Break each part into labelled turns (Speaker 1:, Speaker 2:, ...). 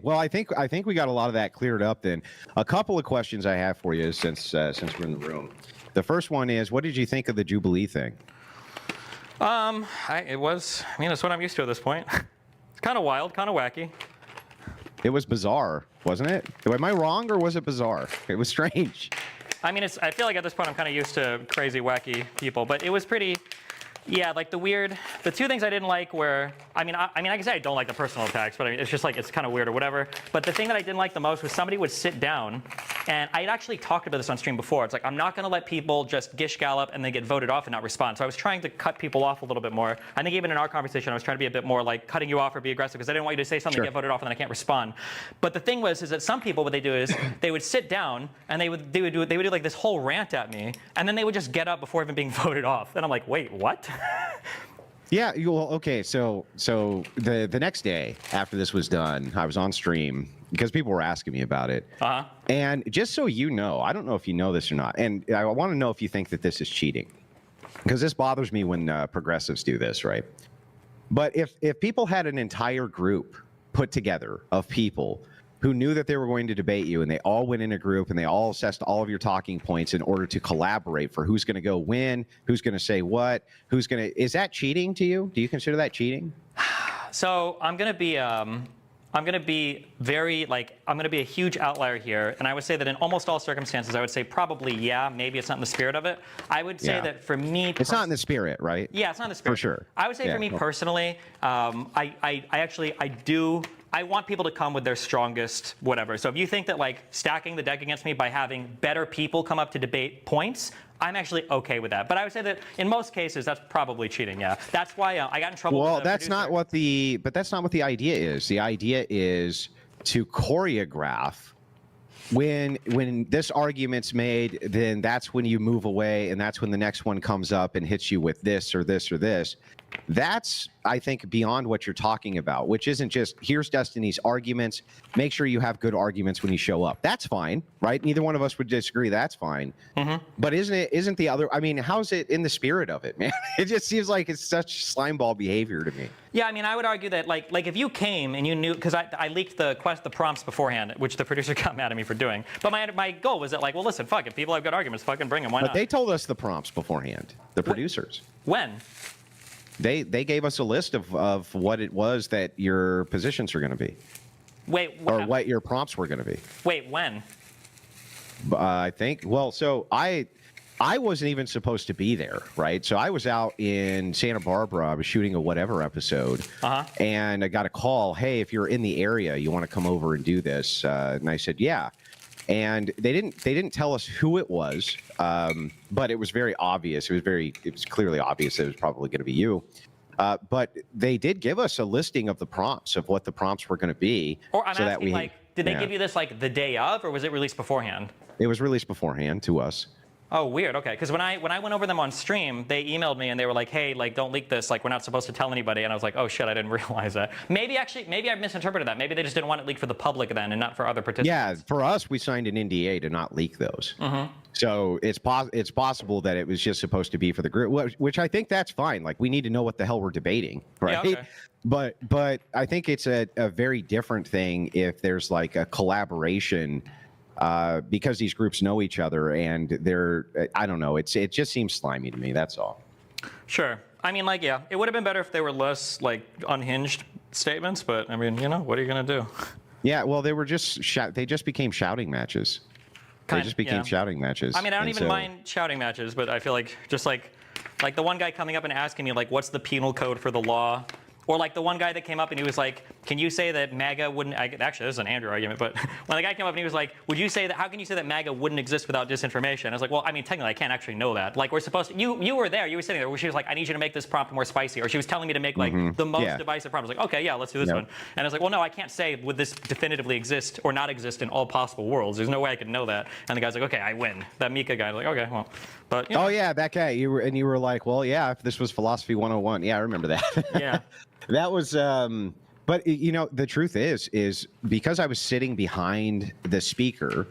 Speaker 1: Well, I think we got a lot of that cleared up then. A couple of questions I have for you since we're in the room. The first one is, what did you think of the Jubilee thing?
Speaker 2: It's what I'm used to at this point. It's kind of wild, kind of wacky.
Speaker 1: It was bizarre, wasn't it? Am I wrong, or was it bizarre? It was strange.
Speaker 2: I feel like at this point I'm kind of used to crazy, wacky people, but it was pretty. Yeah, like the two things I didn't like were, I can say I don't like the personal attacks, but it's just like, it's kind of weird or whatever. But the thing that I didn't like the most was somebody would sit down, and I had actually talked about this on stream before. It's like, I'm not going to let people just gish gallop and then get voted off and not respond. So I was trying to cut people off a little bit more. I think even in our conversation, I was trying to be a bit more like cutting you off or be aggressive, because I didn't want you to say something, get voted off, and then I can't respond. But the thing is that some people, what they do is they would sit down and they would do like this whole rant at me, and then they would just get up before even being voted off. And I'm like, wait, what?
Speaker 1: Yeah, well, okay, so the next day after this was done, I was on stream because people were asking me about it.
Speaker 2: Uh-huh.
Speaker 1: And just so you know, I don't know if you know this or not, and I want to know if you think that this is cheating, because this bothers me when progressives do this, right? But if people had an entire group put together of people who knew that they were going to debate you, and they all went in a group and they all assessed all of your talking points in order to collaborate for who's going to go win, who's going to say what, is that cheating to you? Do you consider that cheating?
Speaker 2: So I'm going to be a huge outlier here, and I would say that in almost all circumstances, I would say probably, yeah, maybe it's not in the spirit of it. I would say that for me,
Speaker 1: it's not in the spirit, right?
Speaker 2: Yeah, it's not in the spirit.
Speaker 1: For sure.
Speaker 2: I would say for me personally, I want people to come with their strongest whatever. So if you think that like stacking the deck against me by having better people come up to debate points, I'm actually okay with that. But I would say that in most cases, that's probably cheating. Yeah, that's why I got in trouble.
Speaker 1: Well,
Speaker 2: with the
Speaker 1: that's not what that's not what the idea is. The idea is to choreograph. When this argument's made, then that's when you move away, and that's when the next one comes up and hits you with this or this or this. That's, I think, beyond what you're talking about, which isn't just, here's Destiny's arguments. Make sure you have good arguments when you show up. That's fine, right? Neither one of us would disagree. That's fine. Mm-hmm. But isn't the other, how's it in the spirit of it, man? It just seems like it's such slimeball behavior to me.
Speaker 2: Yeah, I would argue that like if you came and you knew, because I leaked the prompts beforehand, which the producer got mad at me for doing. But my goal was that like, well, listen, fuck, if people have good arguments, fucking bring them. Why not?
Speaker 1: But they told us the prompts beforehand, the producers.
Speaker 2: When?
Speaker 1: They gave us a list of what it was that your positions are going to be.
Speaker 2: Wait,
Speaker 1: or what your prompts were going to be.
Speaker 2: Wait, when?
Speaker 1: I think, well, so I wasn't even supposed to be there, right? So I was out in Santa Barbara. I was shooting a whatever episode, and I got a call. Hey, if you're in the area, you want to come over and do this? And I said, yeah. And they didn't tell us who it was, but it was very obvious. It was clearly obvious that it was probably going to be you. But they did give us a listing of the prompts, of what the prompts were going to be.
Speaker 2: Or I'm asking, did they give you this like the day of, or was it released beforehand?
Speaker 1: It was released beforehand to us.
Speaker 2: Oh, weird. Okay, because when I went over them on stream, they emailed me and they were like, "Hey, like, don't leak this. Like, we're not supposed to tell anybody." And I was like, "Oh shit, I didn't realize that." Maybe I misinterpreted that. Maybe they just didn't want it leaked for the public then, and not for other participants.
Speaker 1: Yeah, for us, we signed an NDA to not leak those.
Speaker 2: Mm-hmm.
Speaker 1: So it's possible that it was just supposed to be for the group, which I think that's fine. Like, we need to know what the hell we're debating, right?
Speaker 2: Yeah, okay.
Speaker 1: But I think it's a very different thing if there's like a collaboration. Because these groups know each other, and I don't know, it just seems slimy to me, that's all.
Speaker 2: Sure. Yeah, it would have been better if they were less, like, unhinged statements, but, what are you going to do?
Speaker 1: Yeah, well, they were they just became shouting matches. They just became shouting matches.
Speaker 2: I don't even mind shouting matches, but I feel like, just like the one guy coming up and asking me, like, what's the penal code for the law? Or like the one guy that came up and he was like, can you say that MAGA wouldn't, actually this is an Andrew argument, but when the guy came up and he was like, how can you say that MAGA wouldn't exist without disinformation? I was like, well, technically I can't actually know that. Like, we're supposed to, you were there, you were sitting there where she was like, I need you to make this prompt more spicy. Or she was telling me to make like the most divisive prompt. I was like, okay, yeah, let's do this one. And I was like, well, no, I can't say would this definitively exist or not exist in all possible worlds. There's no way I could know that. And the guy's like, okay, I win. That Mika guy, like, okay, well, but.
Speaker 1: Oh yeah, that guy, you were like, well, yeah, if this was Philosophy 101. Yeah, I remember that.
Speaker 2: Yeah.
Speaker 1: That was, but the truth is because I was sitting behind the speaker,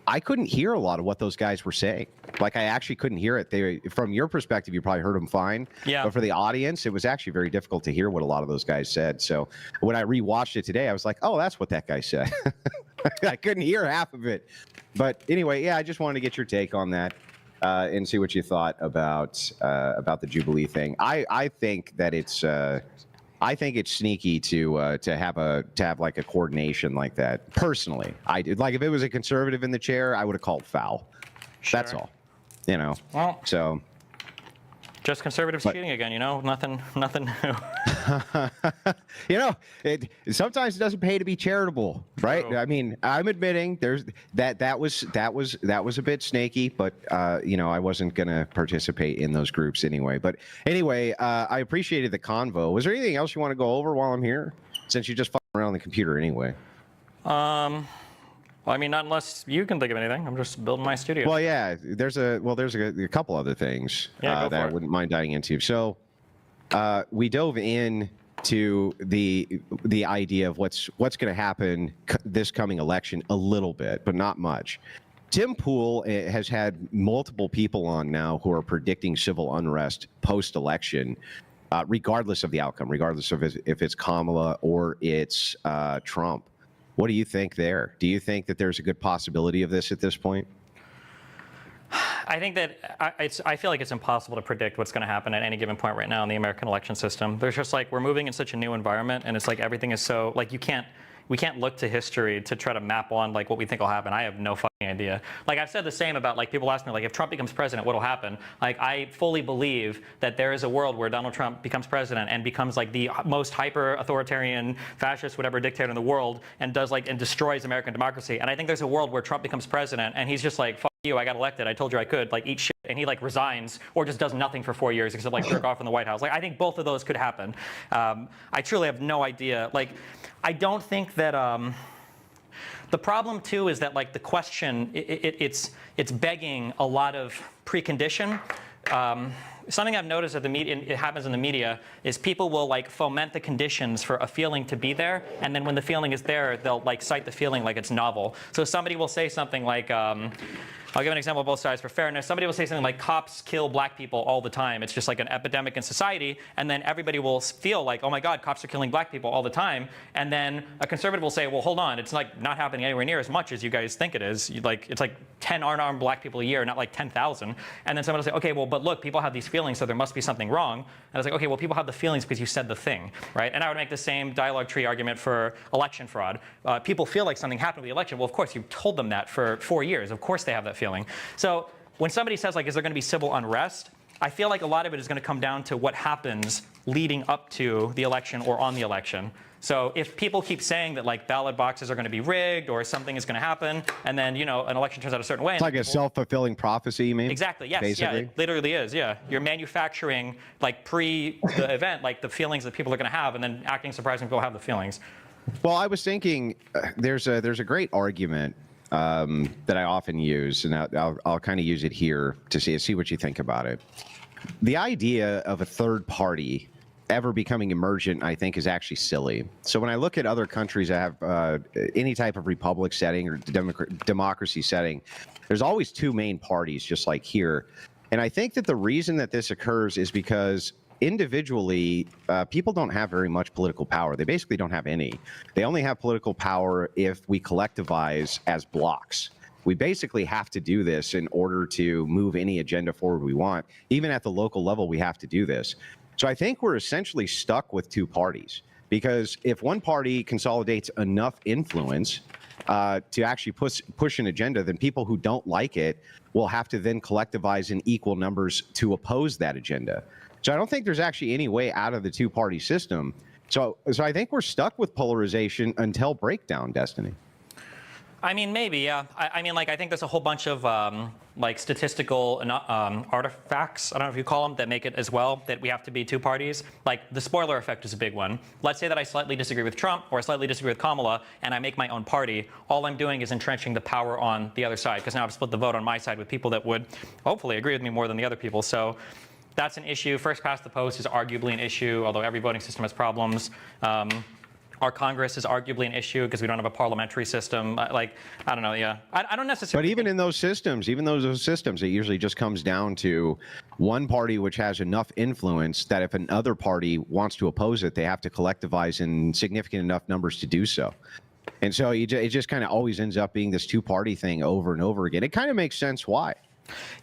Speaker 1: I couldn't hear a lot of what those guys were saying. Like, I actually couldn't hear it. From your perspective, you probably heard them fine.
Speaker 2: Yeah.
Speaker 1: But for the audience, it was actually very difficult to hear what a lot of those guys said. So when I rewatched it today, I was like, oh, that's what that guy said. I couldn't hear half of it. But anyway, yeah, I just wanted to get your take on that and see what you thought about the Jubilee thing. I think that it's sneaky to have like a coordination like that. Personally, I did. Like, if it was a conservative in the chair, I would have called foul.
Speaker 2: Sure.
Speaker 1: That's all. You know.
Speaker 2: Well,
Speaker 1: so
Speaker 2: just conservatives cheating again. You know, nothing new.
Speaker 1: you know, it sometimes it doesn't pay to be charitable, right?
Speaker 2: True.
Speaker 1: I mean, I'm admitting that was a bit snaky, but you know, I wasn't gonna participate in those groups anyway. But anyway, I appreciated the convo. Was there anything else you want to go over while I'm here? Since you just fucking around on the computer anyway.
Speaker 2: Well, I mean, not unless you can think of anything. I'm just building my studio.
Speaker 1: Well, yeah, there's a couple other things that I wouldn't mind diving into. So we dove in to the idea of what's going to happen this coming election a little bit, but not much. Tim Pool has had multiple people on now who are predicting civil unrest post-election, regardless of the outcome, regardless of if it's Kamala or it's Trump. What do you think there? Do you think that there's a good possibility of this at this point?
Speaker 2: I think that I feel like it's impossible to predict what's going to happen at any given point right now in the American election system. There's just like, we're moving in such a new environment, and it's like everything is so, like, we can't look to history to try to map on like what we think will happen. I have no fucking idea. Like, I've said the same about, like, people ask me, like, if Trump becomes president, what'll happen? Like, I fully believe that there is a world where Donald Trump becomes president and becomes like the most hyper authoritarian, fascist, whatever dictator in the world, and destroys American democracy. And I think there's a world where Trump becomes president and he's just like, fuck you, I got elected, I told you I could, like, eat shit, and he like resigns or just does nothing for 4 years except like jerk off in the White House. Like, I think both of those could happen. I truly have no idea. Like, I don't think that the problem too is that, like, the question, it's begging a lot of precondition. Something I've noticed at the media, it happens in the media, is people will like foment the conditions for a feeling to be there, and then when the feeling is there, they'll like cite the feeling like it's novel. So somebody will say something like, I'll give an example of both sides for fairness. Somebody will say something like, cops kill black people all the time. It's just like an epidemic in society. And then everybody will feel like, oh my God, cops are killing black people all the time. And then a conservative will say, well, hold on. It's like not happening anywhere near as much as you guys think it is. It's like 10 unarmed black people a year, not like 10,000. And then someone will say, okay, well, but look, people have these feelings, so there must be something wrong. And I was like, okay, well, people have the feelings because you said the thing, right? And I would make the same dialogue tree argument for election fraud. People feel like something happened with the election. Well, of course, you've told them that for 4 years. Of course they have that feeling. So when somebody says, like, is there going to be civil unrest? I feel like a lot of it is going to come down to what happens leading up to the election or on the election. So if people keep saying that, like, ballot boxes are going to be rigged or something is going to happen, and then, you know, an election turns out a certain way.
Speaker 1: It's like a self-fulfilling prophecy, you mean?
Speaker 2: Exactly, yes.
Speaker 1: Basically?
Speaker 2: Yeah, it literally is, yeah. You're manufacturing, like, pre the event, like, the feelings that people are going to have, and then acting surprised when people have the feelings.
Speaker 1: Well, I was thinking there's a great argument that I often use, and I'll kind of use it here to see what you think about it. The idea of a third party ever becoming emergent, I think, is actually silly. So when I look at other countries that have any type of republic setting or democracy setting, there's always two main parties, just like here. And I think that the reason that this occurs is because individually, people don't have very much political power. They basically don't have any. They only have political power if we collectivize as blocks. We basically have to do this in order to move any agenda forward we want. Even at the local level, we have to do this. So I think we're essentially stuck with two parties, because if one party consolidates enough influence to actually push an agenda, then people who don't like it will have to then collectivize in equal numbers to oppose that agenda. So I don't think there's actually any way out of the two-party system. So I think we're stuck with polarization until breakdown, Destiny.
Speaker 2: I mean, maybe, yeah. I mean, like, I think there's a whole bunch of like statistical artifacts, I don't know if you call them, that make it as well that we have to be two parties. Like, the spoiler effect is a big one. Let's say that I slightly disagree with Trump or I slightly disagree with Kamala, and I make my own party. All I'm doing is entrenching the power on the other side, because now I've split the vote on my side with people that would hopefully agree with me more than the other people. So that's an issue. First past the post is arguably an issue, although every voting system has problems. Our Congress is arguably an issue because we don't have a parliamentary system. Like, I don't know. Yeah, I don't necessarily.
Speaker 1: But even in those systems, it usually just comes down to one party which has enough influence that if another party wants to oppose it, they have to collectivize in significant enough numbers to do so. And so it just kind of always ends up being this two-party thing over and over again. It kind of makes sense why.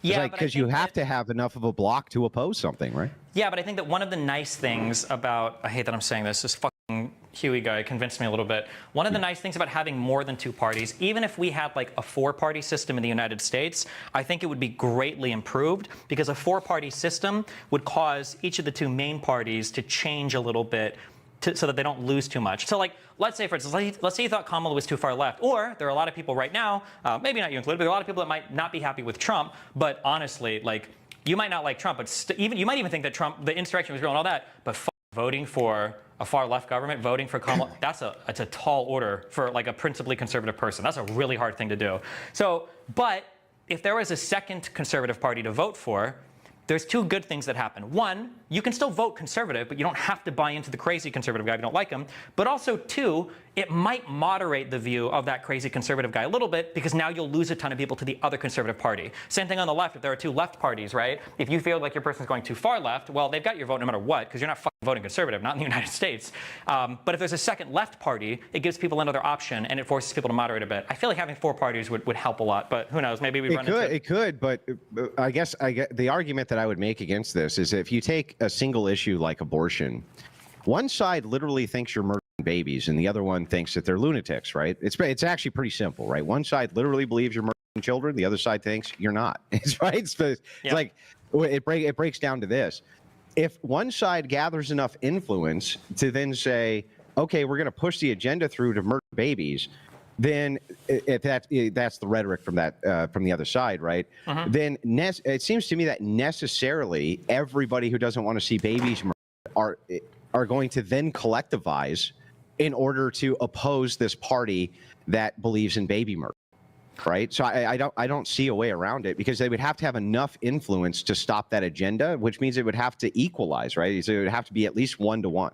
Speaker 2: Yeah,
Speaker 1: because you have to have enough of a block to oppose something, right?
Speaker 2: Yeah, but I think that one of the nice things about, I hate that I'm saying this fucking Huey guy convinced me a little bit. One of the nice things about having more than two parties, even if we had like a four-party system in the United States, I think it would be greatly improved because a four-party system would cause each of the two main parties to change a little bit so that they don't lose too much. So like, let's say for instance, let's say you thought Kamala was too far left, or there are a lot of people right now, maybe not you included, but there are a lot of people that might not be happy with Trump, but honestly, like, you might not like Trump, but you might even think that Trump, the insurrection was real and all that, but voting for a far left government, voting for Kamala, it's a tall order for like a principally conservative person. That's a really hard thing to do. So, but if there was a second conservative party to vote for, there's two good things that happen. One, you can still vote conservative, but you don't have to buy into the crazy conservative guy if you don't like him. But also, two, it might moderate the view of that crazy conservative guy a little bit because now you'll lose a ton of people to the other conservative party. Same thing on the left. If there are two left parties, right? If you feel like your person's going too far left, well, they've got your vote no matter what because you're not fucking voting conservative, not in the United States. But if there's a second left party, it gives people another option and it forces people to moderate a bit. I feel like having four parties would help a lot, but who knows? Maybe we run into it.
Speaker 1: It could, but I guess the argument that I would make against this is if you take a single issue like abortion, one side literally thinks you're murdering babies and the other one thinks that they're lunatics, right? It's actually pretty simple, right? One side literally believes you're murdering children, the other side thinks you're not. It's right. It's like it breaks down to this. If one side gathers enough influence to then say, okay, we're going to push the agenda through to murder babies, then if that's the rhetoric from the other side, right? Then it seems to me that necessarily everybody who doesn't want to see babies murdered are going to then collectivize in order to oppose this party that believes in baby murder, right? So I don't see a way around it because they would have to have enough influence to stop that agenda, which means it would have to equalize, right? So it would have to be at least 1-to-1.